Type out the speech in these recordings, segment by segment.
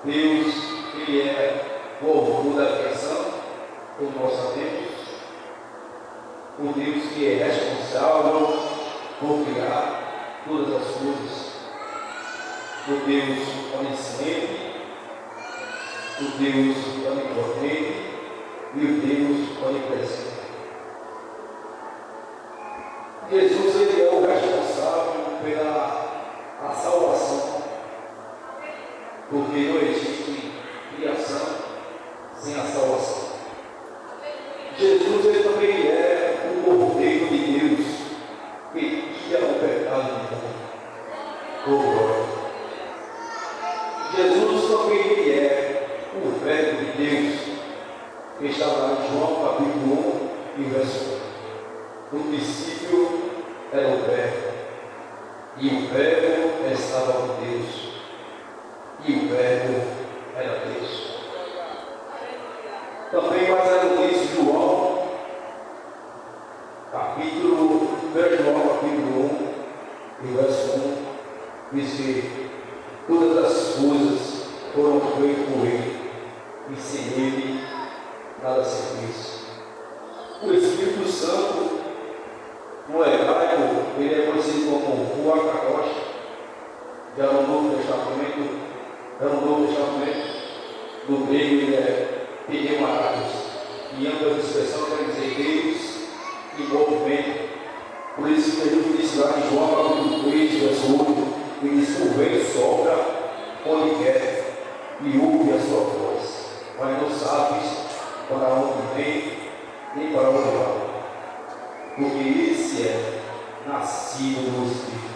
Deus, Ele é o Deus que é responsável por criar todas as coisas, o Deus onisciente, o Deus onipotente e o Deus onipresente. Jesus, ele é o responsável pela salvação, porque não existe criação sem a salvação. Jesus, ele também é o Cordeiro de Deus que tira o pecado do mundo. Jesus também ele é o Verbo de Deus, que está lá em João capítulo 1 e verso 1. No princípio era o Verbo, e o Verbo estava com Deus, e o Verbo era Deus. Também mais diz João, capítulo 1 e verso 1, diz que todas as coisas foram feitas por Ele, e sem Ele nada se fez. O Espírito Santo, no hebraico, ele é conhecido como Ruach HaKodesh, já no Novo Testamento, no grego ele é Pneumaratos, e ambas as expressões querem dizer Deus e movimento. Por isso que Jesus disse lá em João capítulo 3, verso 8, ele diz que o vento sopra onde quer e ouve a sua voz, mas não sabes para onde vem nem para onde vai, porque esse é nascido do Espírito.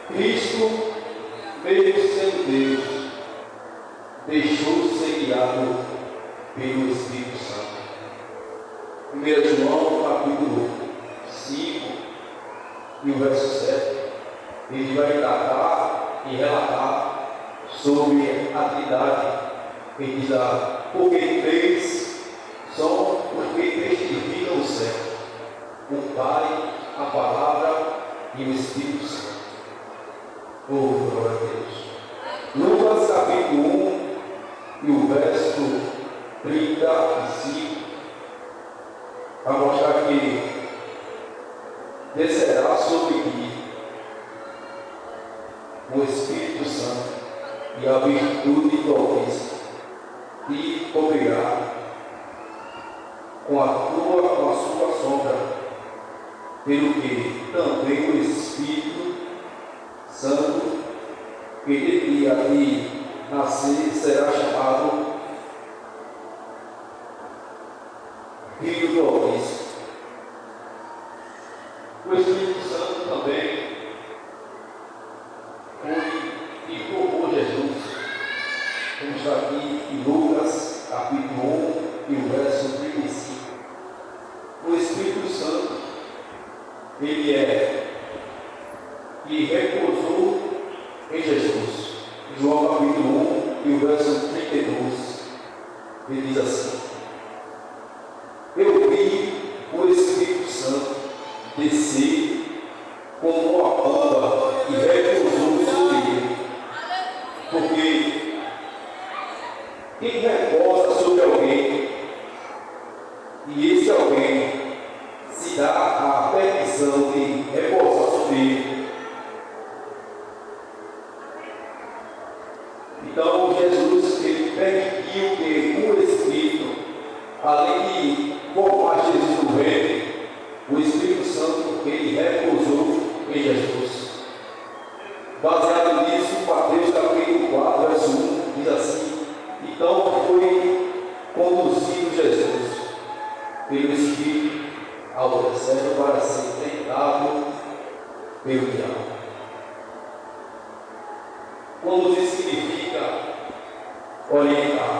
Cristo, mesmo sendo Deus, deixou ser guiado pelo Espírito Santo. 1 João capítulo 5 e o verso 7, ele vai tratar e relatar sobre a Trindade. Ele diz lá, porque três testificam o céu, o Pai, a Palavra e o Espírito Santo. Oh, glória a Deus. Lucas capítulo 1 e o verso 35 vai mostrar que descerá sobre ti o Espírito Santo e a virtude do Altíssimo te cobrirá com a sua sombra, pelo que também o Espírito Santo que de ti a ti nascer será chamado Filho do Altíssimo. O Espírito Santo também foi e formou Jesus, como está aqui em Lucas capítulo 1 e o verso 35. O Espírito Santo, ele é e repousou em Jesus. João capítulo 1 e o verso 32, ele diz assim: eu vi o Espírito Santo descer como uma pomba e repousou sobre ele. Porque quem repousa sobre alguém, e esse alguém se dá a petição de repousar sobre ele, então Jesus ele permitiu que o Espírito, além de formar Jesus no ventre, o Espírito Santo ele repousou em Jesus. Baseado nisso, Mateus capítulo 4, verso 1 diz assim: então foi conduzido Jesus pelo Espírito ao deserto para ser tentado pelo diabo. Conduzir significa orientar,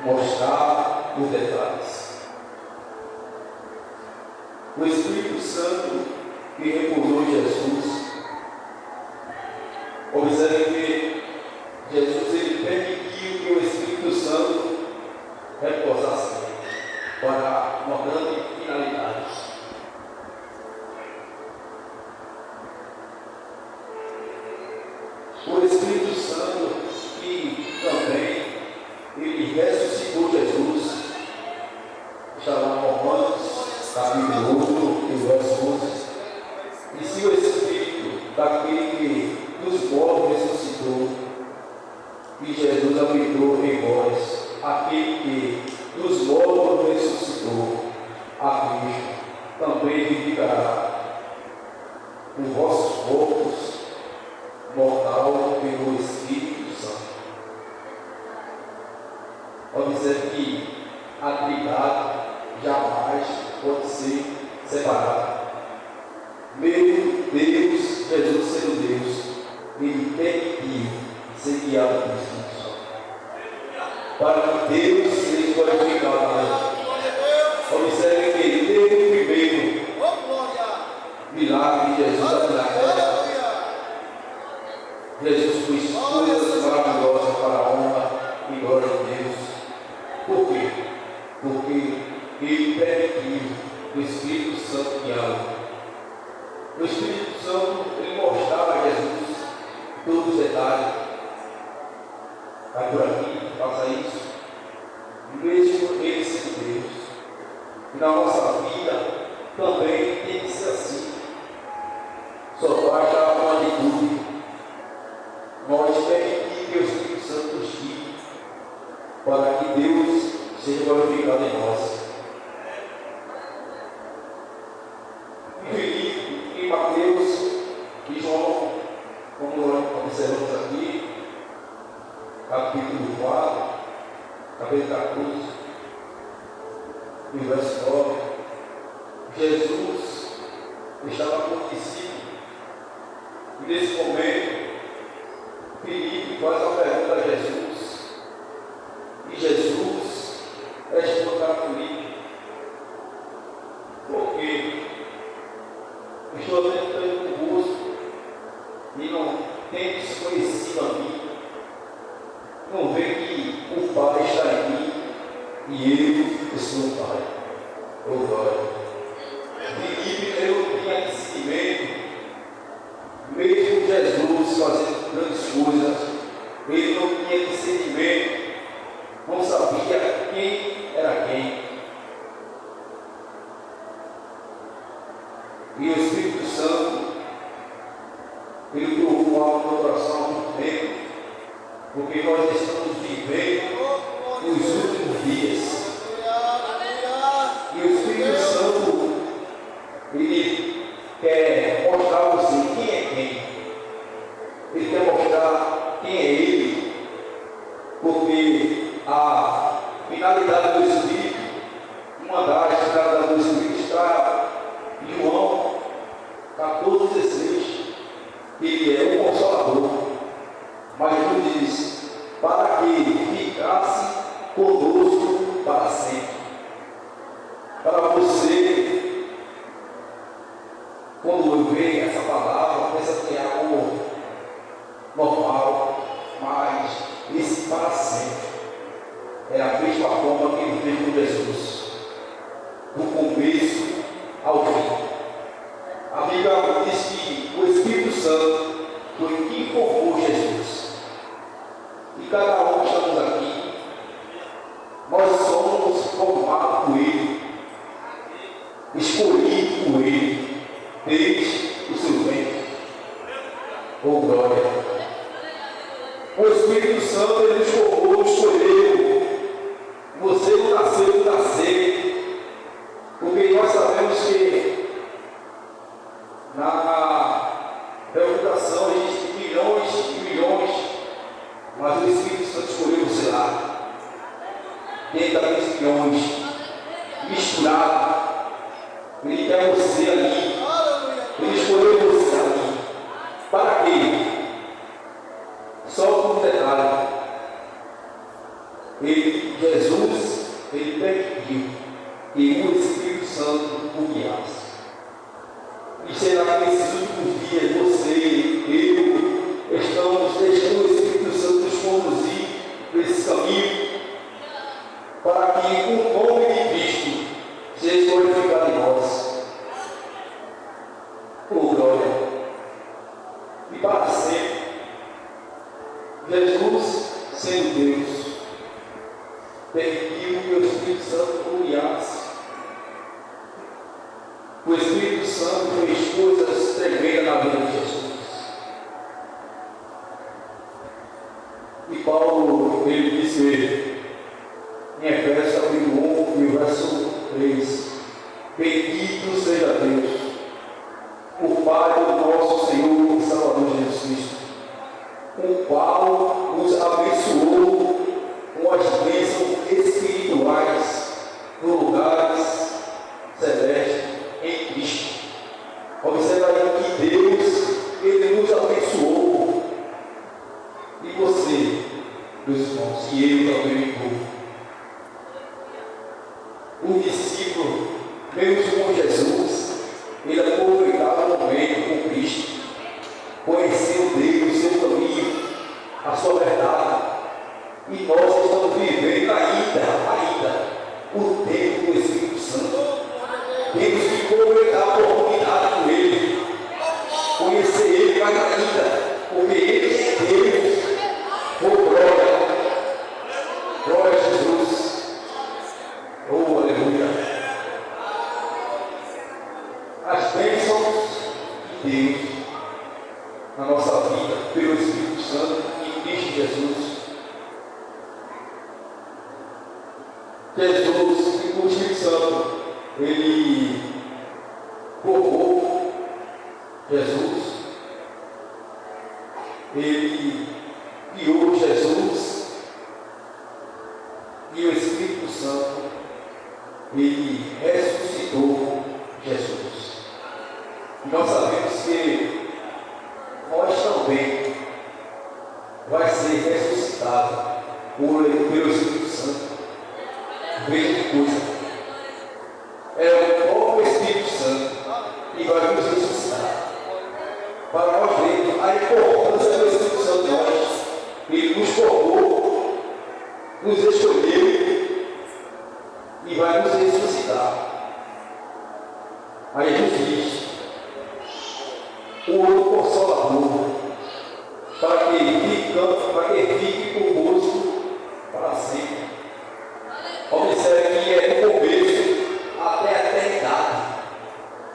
mostrar os detalhes. O Espírito Santo que repousou em Jesus, observe que Jesus ele permitiu que o Espírito Santo repousasse para uma grande finalidade. O Espírito Santo que E Jesus habitou em vós, aquele que dos mortos ressuscitou, a Cristo também vivificará os vossos corpos mortal pelo Espírito Santo. Observe que a Trindade jamais pode ser separada. Mesmo Deus, Jesus sendo Deus, ele permitiu ser guiado pelo Espírito Santo, para que Deus seja glorificado. Observe que ele teve o primeiro milagre de Jesus aqui na terra. Jesus fez coisas maravilhosas para a honra e glória de Deus. Por quê? Porque ele permitiu o Espírito Santo guiá-lo. O Espírito Santo, ele mostrava a Jesus todos os detalhes. Vai por aqui, faça isso. Mesmo ele sendo Deus. E na nossa vida também tem que ser assim. Só basta uma atitude. Nós permitimos que o Espírito Santo nos guie, para que Deus seja glorificado em nós. Em Filipe, em Mateus e João, como observamos aqui, capítulo 4, capítulo 14, e verso 9, Jesus estava com o discípulo, e nesse momento, Filipe faz uma pergunta a Jesus, e Jesus responde para Filipe: por quê? Estou tentando convosco e não tenho se conhecido a mim. Não vê que o Pai está em mim e eu sou o Pai. Oh glória! Filipe não tinha discernimento, mesmo Jesus fazendo grandes coisas, ele não tinha discernimento, não sabia quem era quem. E o Espírito Santo, ele colocou algo no coração há muito tempo, porque nós estamos vivendo os últimos dias. E o Espírito Santo, ele quer mostrar a você quem é quem. Ele quer mostrar quem é ele, porque a finalidade do Espírito, uma das finalidades do Espírito está em João 14,16, ele é o Consolador, mas nos diz, para que ficasse conosco para sempre. Para você, quando vê essa palavra, pensa que é algo normal, mas esse para sempre é a mesma forma que ele fez com Jesus, do começo ao fim. A Bíblia diz que o Espírito Santo foi quem formou Jesus. E cada um que estamos aqui, nós somos formados por Ele, escolhidos por Ele, desde o seu ventre. Oh glória! O Espírito Santo, ele nos formou, nos escolheu. Você não nasceu por nascer, porque nós sabemos que na reputação existe milhões e milhões, mas o Espírito Santo escolheu você lá, dentro daqueles milhões, misturado. Ele quer você ali, ele escolheu você ali. Para quê? Só por um detalhe, Jesus, ele permitiu que o Espírito Santo o guiasse. E será que nesses últimos dias você, eu, estamos deixando o Espírito Santo nos conduzir por esse caminho, para que o nome de Cristo seja glorificado em nós? Oh glória! E para sempre, Jesus, sendo Deus, permitiu que o Espírito Santo o guiasse. O Espírito Santo fez coisas tremendas na vida de Jesus. E Paulo, ele disse em Efésios capítulo 1 e o verso 3: bendito seja Deus, o Pai do nosso Senhor e Salvador Jesus Cristo, o qual nos abençoou com as bênçãos espirituais nos lugares celestes em Cristo. Observa aí que Deus, ele nos abençoou. E você, meus irmãos, e eu também me incluo. O discípulo, mesmo com Jesus, ele aproveitava o momento com Cristo, conheceu Deus, o seu caminho, a sua verdade. E nós estamos vivendo ainda o tempo do Espírito Santo. Temos que aproveitar a oportunidade com Ele, conhecer Ele mais ainda, porque Ele é Deus. Oh, glória a Jesus. Oh, aleluia. As bênçãos de Deus na nossa vida, pelo Espírito Santo em Cristo Jesus. Jesus, o Espírito Santo, ele formou Jesus, ele criou Jesus, e o Espírito Santo, ele ressuscitou Jesus. E nós sabemos que nós também vai ser ressuscitado pelo Espírito Santo. Veja que coisa, é o próprio Espírito Santo que vai nos ressuscitar, para nós vermos a importância do Espírito Santo em nós. Ele nos formou, nos escolheu e vai nos ressuscitar. Aí Jesus diz: o outro consolador, para que ele fique conosco para sempre. Observe que é do começo até a eternidade.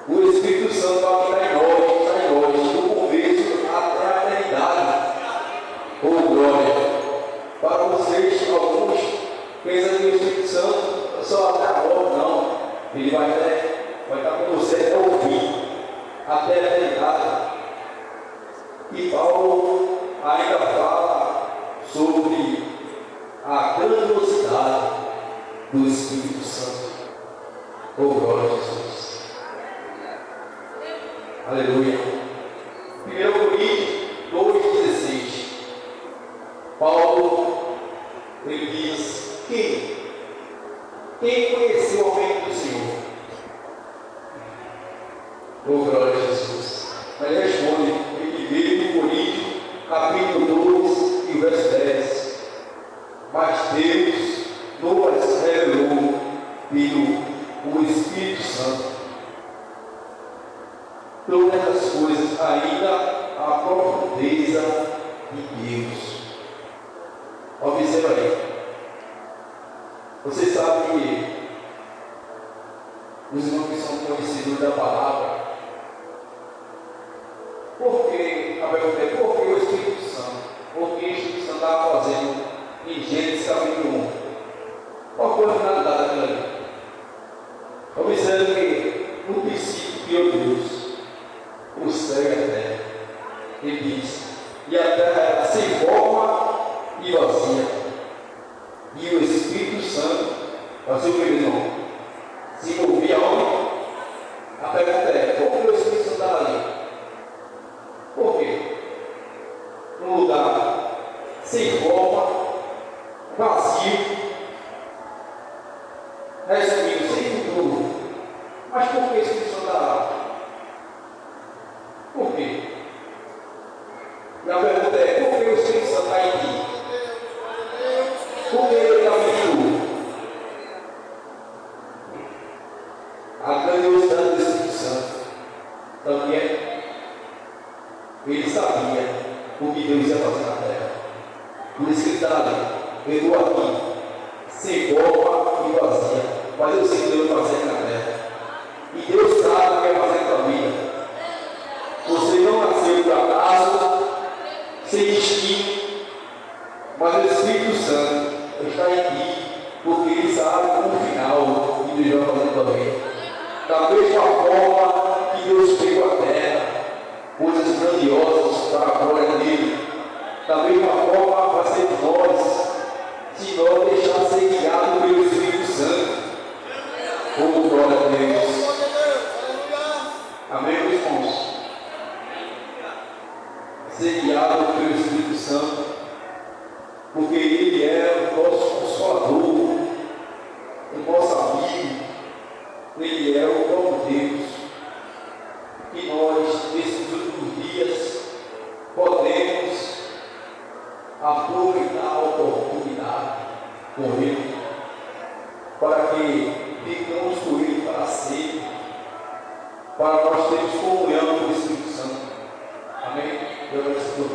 O Espírito Santo vai estar em nós, do começo até a eternidade. Oh, glória! Para vocês, alguns pensam que o Espírito Santo é só até a morte, não. Ele vai estar com você até o fim, até a eternidade. E Paulo ainda fala sobre a grandiosidade do Espírito Santo. Oh, glória a Jesus. Aleluia. 1 Coríntios 2,16. Paulo, ele diz: quem conheceu o reino do Senhor? Oh, glória a Jesus. Mas ele responde, ele veio no Coríntios, capítulo 2 e verso 10. Mas Deus nos revelou pelo Espírito Santo todas as coisas, ainda a profundeza de Deus. Observa aí. Você sabe que os irmãos que são conhecedores da palavra, porque a pergunta é: por que o Espírito Santo? Por que o Espírito Santo estava fazendo em Gênesis capítulo 1? Qual foi a finalidade daquilo ali? Observe que no princípio criou Deus o céu e a terra. Ele diz: e a terra era sem forma e vazia, e o Espírito Santo fazia o que ele não se movia onde? A pergunta é: por que o Espírito Santo estava ali? Por quê? Num lugar sem forma, vazio, resumindo, sem futuro. Mas por que o Espírito Santo está lá? Por quê? E a pergunta é: por que o Espírito Santo está em ti? Por que ele está em tu? A grandiosidade do Espírito Santo também é: ele sabia o que Deus ia fazer na terra. Por isso que ele está ali. Eu estou aqui, sem forma e vazia, mas eu sei o que Deus vai fazer na terra. E Deus sabe o que vai fazer na tua vida. Você não nasceu por acaso, sem destino. Mas o Espírito Santo está em ti, porque ele sabe o final que Deus vai fazer também. Da mesma forma que Deus fez a terra, coisas grandiosas para a glória dele, da mesma forma vai ser nós, se nós deixar ser guiado pelo Espírito Santo. Oh, glória a Deus. Amém, meus irmãos? Ser guiado pelo Espírito Santo, porque ele é o nosso consolador, o nosso amigo, ele é o próprio Deus. E nós, nesses últimos dias, podemos aproveitar a oportunidade com ele, para que ficamos com ele para sempre, para nós termos comunhão com o Espírito Santo. Amém? Eu agradeço por